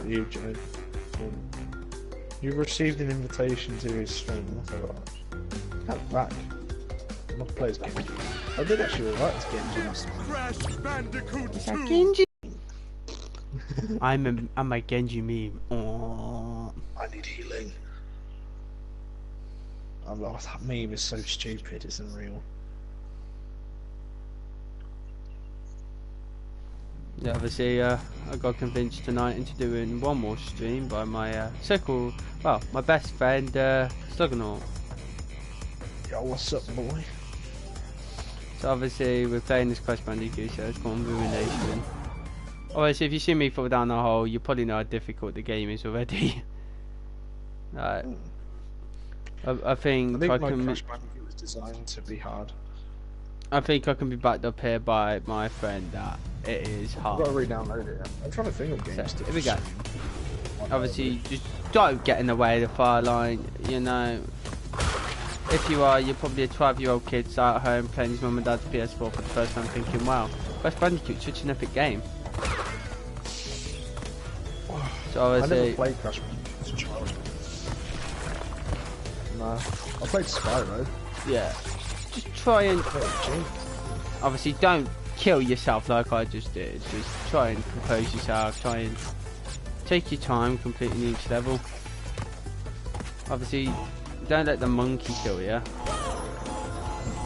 not you, Joe. You received an invitation to his stream. Come back. I'm not playing Genji. I did actually like this Genji. Crash Bandicoot 2. Genji. I'm a Genji meme. Oh. I need healing. I'm like, that meme is so stupid, it's unreal. Yeah, obviously, I got convinced tonight into doing one more stream by my my best friend, Sluggernaut. Yo, what's up, boy? So obviously, we're playing this Crash Bandicoot, so it's called Ruination. Obviously, if you see me fall down the hole, you probably know how difficult the game is already. I think my Crash Bandicoot was designed to be hard. I think I can be backed up here by my friend that it is hard. I've got to re-download it. I'm trying to think of games So, to here we go. Obviously, just don't get in the way of the fire line, you know. If you are, you're probably a 12-year-old kid sat at home playing his mum and dad's PS4 for the first time thinking, wow, Crash Bandicoot's such an epic game. So obviously... I never played Crash Bandicoot as a child. Nah, I played Spyro. Yeah. Just try and... Obviously, don't kill yourself like I just did. Just try and compose yourself. Try and take your time completing each level. Obviously, don't let the monkey kill you.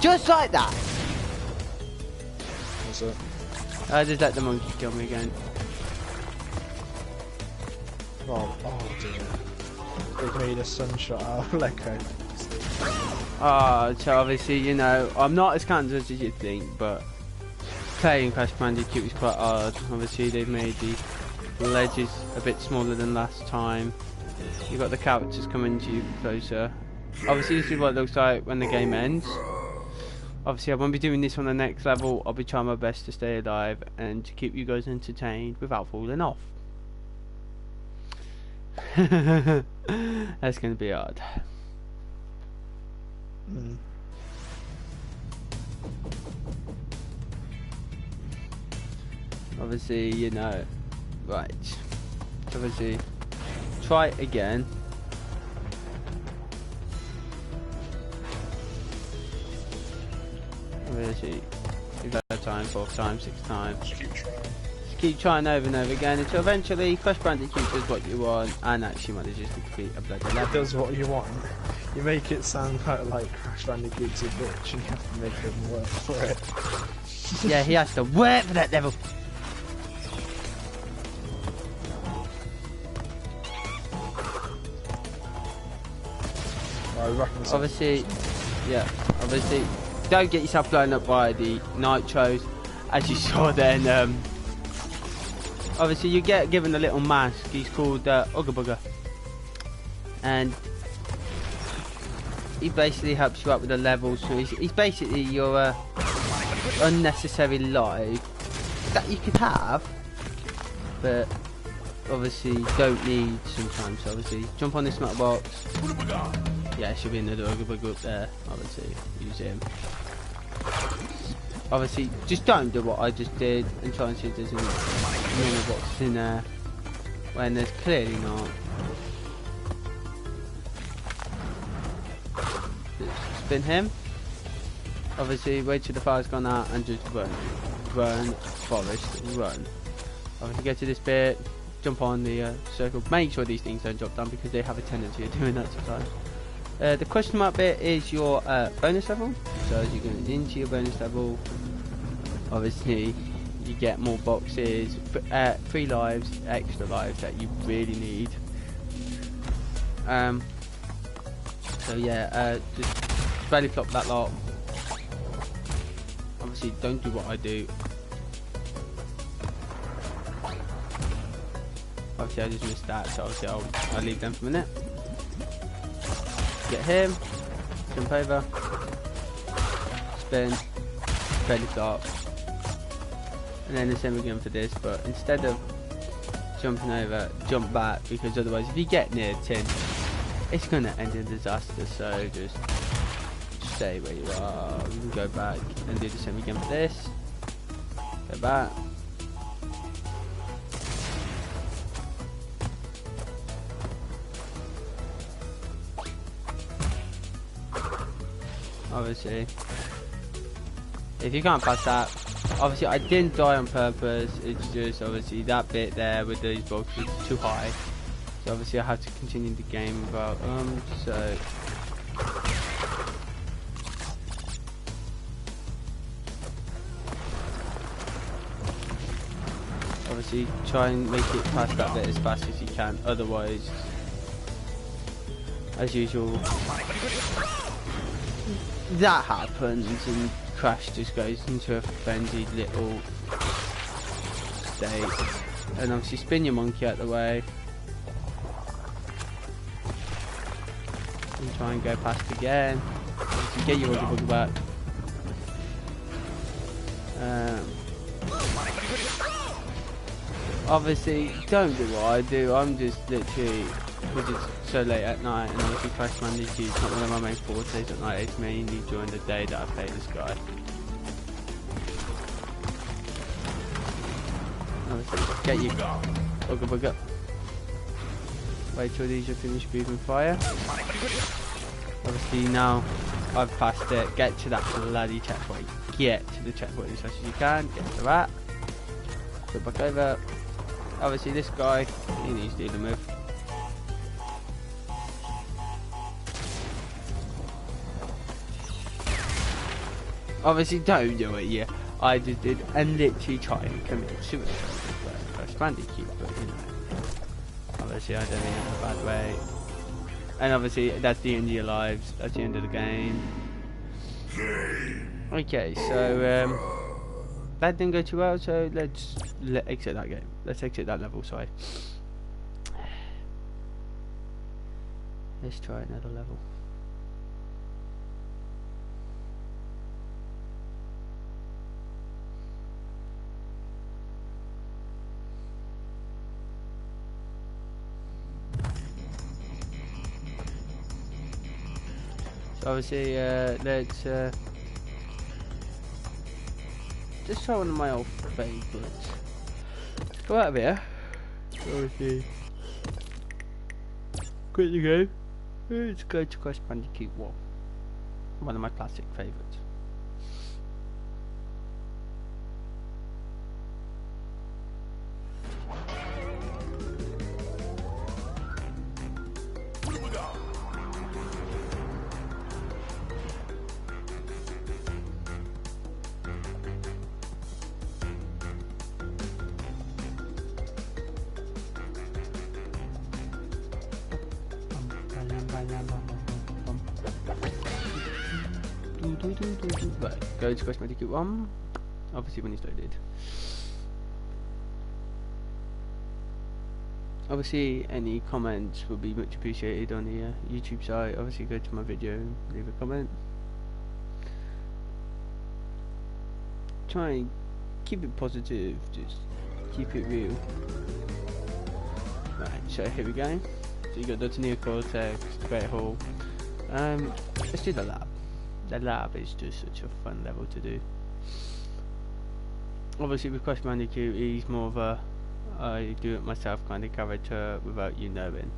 Just like that! What's it? I just let the monkey kill me again. Oh dear. It made a sunshot out of Lecco. So obviously, you know, I'm not as cancerous as you think, but playing Crash Bandicoot is quite hard. Obviously, they've made the ledges a bit smaller than last time. You've got the characters coming to you closer. Obviously, this is what it looks like when the game ends. Obviously, I won't be doing this on the next level. I'll be trying my best to stay alive and to keep you guys entertained without falling off. That's going to be hard. Obviously, you know, right. Obviously, try it again. Obviously, third time, fourth time, sixth time. Just keep trying over and over again until eventually Crash Bandicoot does what you want and actually manages to complete a bloody level. It does what you want. You make it sound like Crash Bandicoot's a bitch and you have to make him work for it. Yeah, he has to work for that level. Obviously, yeah, obviously, don't get yourself blown up by the nitros, as you saw then. Obviously, you get given a little mask. He's called Ugga Bugga, and he basically helps you out with the levels. So he's basically your unnecessary life that you could have, but obviously don't need sometimes. So obviously, jump on this metal box. Yeah, should be another Ugga Bugga up there. Obviously, use him. Obviously, just don't do what I just did and try and see if there's any normal boxes in there when there's clearly not. Just spin him. Obviously, wait till the fire's gone out and just run. Run, Forest, run. Obviously, get to this bit, jump on the circle. Make sure these things don't drop down because they have a tendency of doing that sometimes. The question mark bit is your bonus level. So as you go into your bonus level, obviously you get more boxes, 3 lives, extra lives that you really need. So yeah, just belly flop that lot. Obviously don't do what I do. Obviously I just missed that, so obviously I'll leave them for a minute. Get him, jump over, spin, belly flop, and then the same again for this, but instead of jumping over, jump back, because otherwise if you get near tin, it's going to end in disaster. So just stay where you are. You can go back and do the same again for this, go back, obviously, if you can't pass that, obviously I didn't die on purpose, it's just obviously that bit there with these blocks was too high. So obviously I have to continue the game without, so... Obviously try and make it past that bit as fast as you can, otherwise, as usual, that happens and Crash just goes into a frenzied little state. And obviously spin your monkey out the way and try and go past again. Obviously get your Oogie Boogie back. Obviously don't do what I do, I'm just literally, because it's so late at night, and obviously Crash Bandicoot is not one of my main fortes at night, it's mainly during the day that I play this guy. Obviously, get your Oogie Boogie up. Wait till these are finished breathing fire. Obviously now I've passed it, get to that bloody checkpoint. Get to the checkpoint as fast as you can, get to that. Go back over. Obviously this guy, he needs dealing with. Obviously don't do it, yeah. I just did and literally try and commit suicide with Crash Bandicoot, but you know. Obviously I don't think it's a bad way. And obviously that's the end of your lives, that's the end of the game. Okay, so that didn't go too well, so let's exit that game. Let's exit that level, sorry. Let's try another level. So obviously, let's just try one of my old favourites. Go out of here. Obviously, quit the game. Let's go to Crash Bandicoot 1. One of my classic favourites. Right, go to Crash Bandicoot 1, obviously when it's loaded. Obviously any comments will be much appreciated on the YouTube site. Obviously go to my video and leave a comment. Try and keep it positive, just keep it real. Right, so here we go. So you got the Neo Cortex, the Great Hall. Let's do the lab. The lab is just such a fun level to do. Obviously with Crash Bandicoot, he's more of a I do it myself kind of character without you knowing.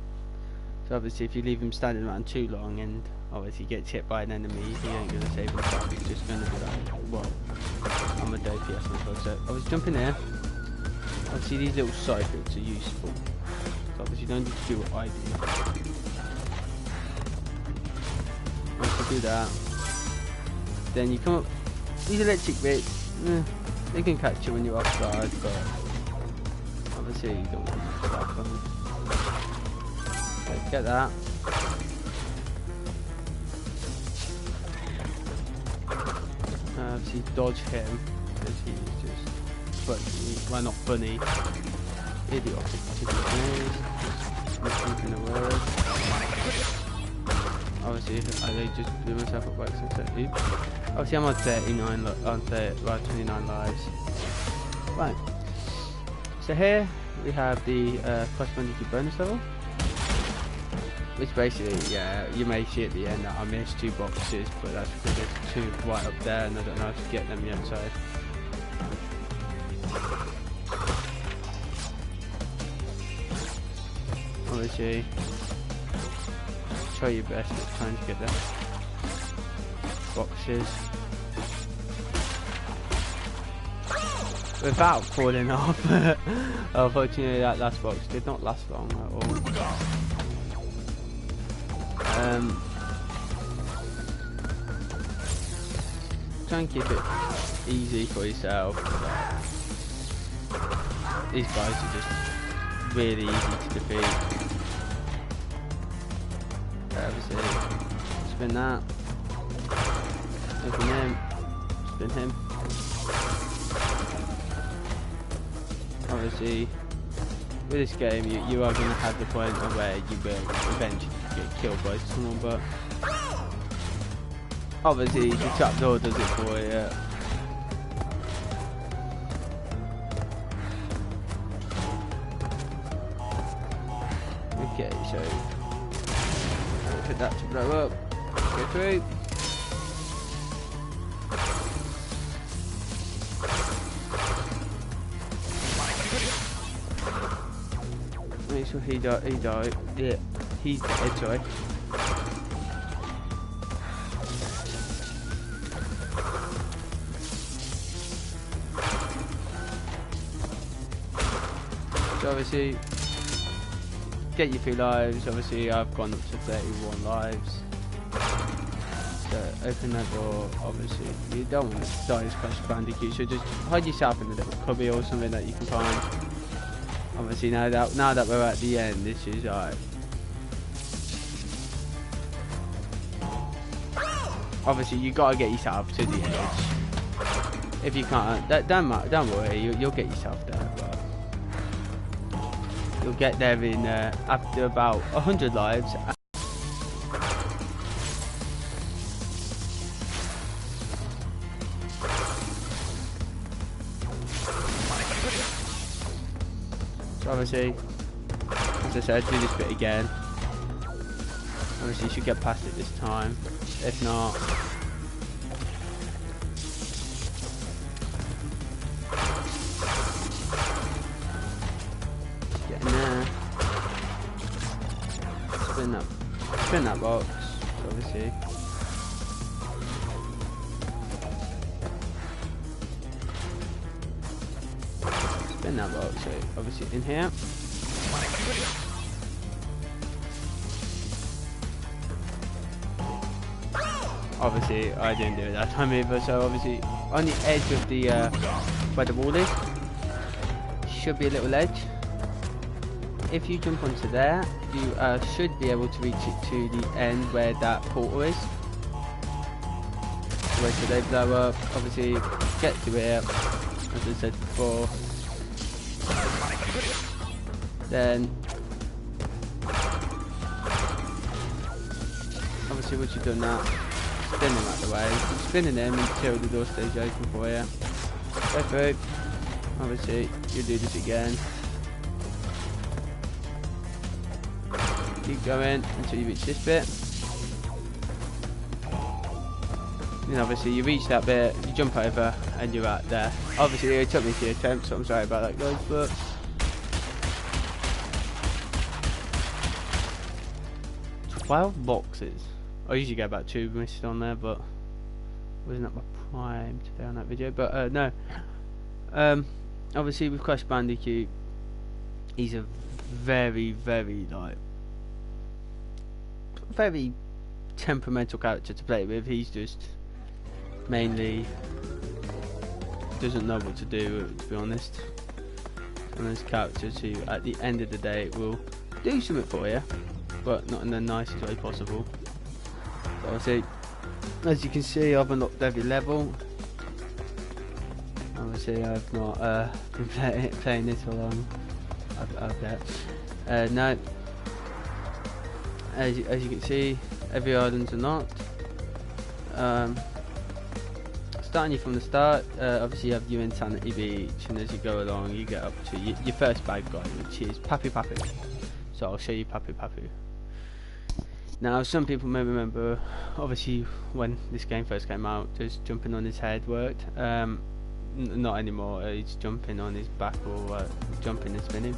So obviously if you leave him standing around too long and obviously gets hit by an enemy, he ain't going to save himself, he's just going to be like, well, I'm a DPS myself. So obviously jump in there. Obviously these little cycles are useful. So obviously you don't need to do what I do. Once you do that, then you come up, these electric bits, they can catch you when you're off guard, but obviously you don't want to stop them. So get that. Obviously dodge him, because he's just funny, well not funny, idiotic to be honest, misleading the word. Obviously, I just blew myself up by accident. Obviously, I'm on 39, on 29 lives. Right. So here we have the Crash Bandicoot bonus level, which basically, yeah, you may see at the end that I missed 2 boxes, but that's because there's 2 right up there, and I don't know how to get them yet. So. Obviously. Try your best at trying to get there. boxes without falling off. Unfortunately, that last box did not last long at all. Try and keep it easy for yourself. These guys are just really easy to defeat. Obviously, spin that. Open him. Spin him. Obviously, with this game, you are going to have the point of where you will eventually get killed by someone, but obviously the trapdoor does it for you. Okay, so put that to blow up. Go through. Make sure he died. Yeah, he's dead, sorry. So obviously, get your 3 lives. Obviously, I've gone up to 31 lives. So open that door. Obviously, you don't want to die as Crash Bandicoot, so just hide yourself in a little cubby or something that you can find. Obviously, now that we're at the end, this is like. Obviously, you gotta get yourself to the edge. If you can't, don't worry, you'll get yourself there. But you'll get there in after about 100 lives. So obviously, as I said, do this bit again. Obviously, you should get past it this time. If not, get in there. Spin that box. Obviously. Spin that box. So obviously in here. Obviously, I didn't do it that time either, so obviously, on the edge of the, where the wall is, should be a little edge. If you jump onto there, you should be able to reach it to the end where that portal is. Wait till they blow up, obviously, get to it, as I said before. Then, obviously, once you've done that, spin him out the way, keep spinning him until the door stays open for you. Go through. Obviously, you do this again. Keep going until you reach this bit. And obviously, you reach that bit, you jump over, and you're out there. Obviously, it took me 3 attempts, so I'm sorry about that, guys, but. 12 boxes. I usually get about 2 missed on there, but wasn't at my prime today on that video. But no, obviously with Crash Bandicoot, he's a very temperamental character to play with. He's just mainly doesn't know what to do, to be honest. And there's characters who, at the end of the day, will do something for you, but not in the nicest way possible. So obviously, as you can see, I've unlocked every level. Obviously, I've not been playing this for long. I bet. No. As you can see, every island's unlocked. Starting you from the start, obviously you have your Insanity Beach, and as you go along, you get up to your first bad guy, which is Papu Papu. So I'll show you Papu Papu. Now, some people may remember, obviously, when this game first came out, just jumping on his head worked. Not anymore. He's jumping on his back or jumping and spinning.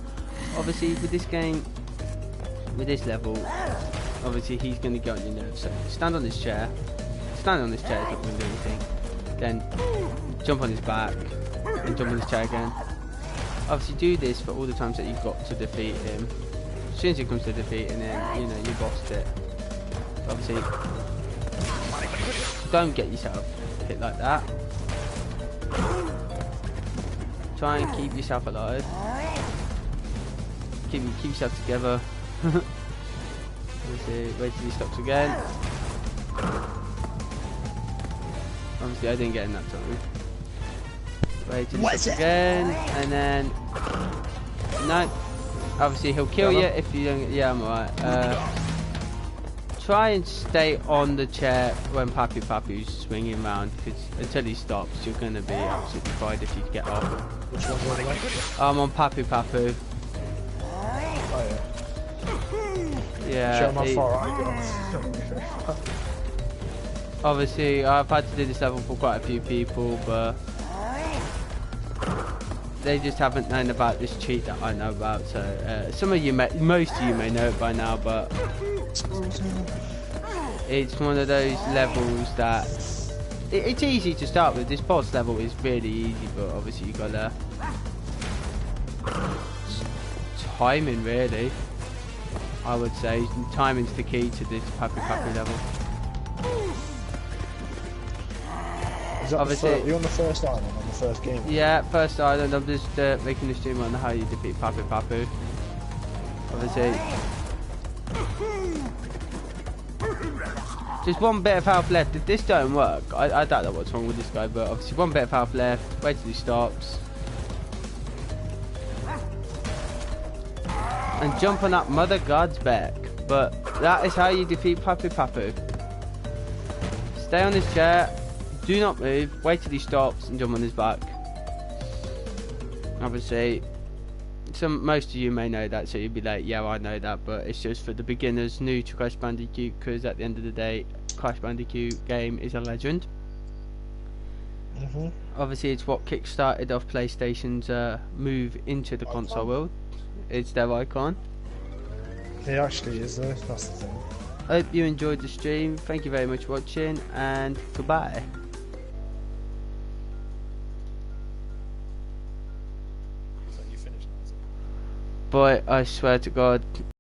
Obviously, with this game, with this level, obviously he's going to get on your nerves. So stand on this chair, standing on this chair is not going to do anything. Then jump on his back and jump on his chair again. Obviously do this for all the times that you've got to defeat him. As soon as it comes to defeating him, you know, you've lost it. Obviously, don't get yourself hit like that. Try and keep yourself alive. Keep yourself together. Obviously, wait till he stops again. Obviously, I didn't get him that time. Wait till he stops again, and then no. Obviously, he'll kill you if you don't. Yeah, I'm alright. Try and stay on the chair when Papu's swinging around, because until he stops, you're going to be absolutely fried if you get off. Which one's the other way? I'm on Papu. Oh yeah. Yeah. Show my far right. Obviously, I've had to do this level for quite a few people, but they just haven't known about this cheat that I know about. So some of you, most of you may know it by now, but it's one of those levels that it's easy to start with. This boss level is really easy, but obviously you gotta timing, really. I would say timing's the key to this Papu level. Obviously, you're on the first island on the first game. Yeah, first island. I'm just making a stream on how you defeat Papu. Obviously, just one bit of health left. If this don't work, I don't know what's wrong with this guy, but obviously one bit of health left. Wait till he stops, and jump on that mother god's back. But that is how you defeat Papu. Stay on this chair. Do not move, wait till he stops and jump on his back. Obviously, most of you may know that, so you'll be like, yeah, I know that, but it's just for the beginners new to Crash Bandicoot, because at the end of the day, Crash Bandicoot game is a legend. Obviously, it's what kick-started off PlayStation's move into the console world. It's their icon. It actually is though, that's the thing. I hope you enjoyed the stream, thank you very much for watching, and goodbye. But I swear to God,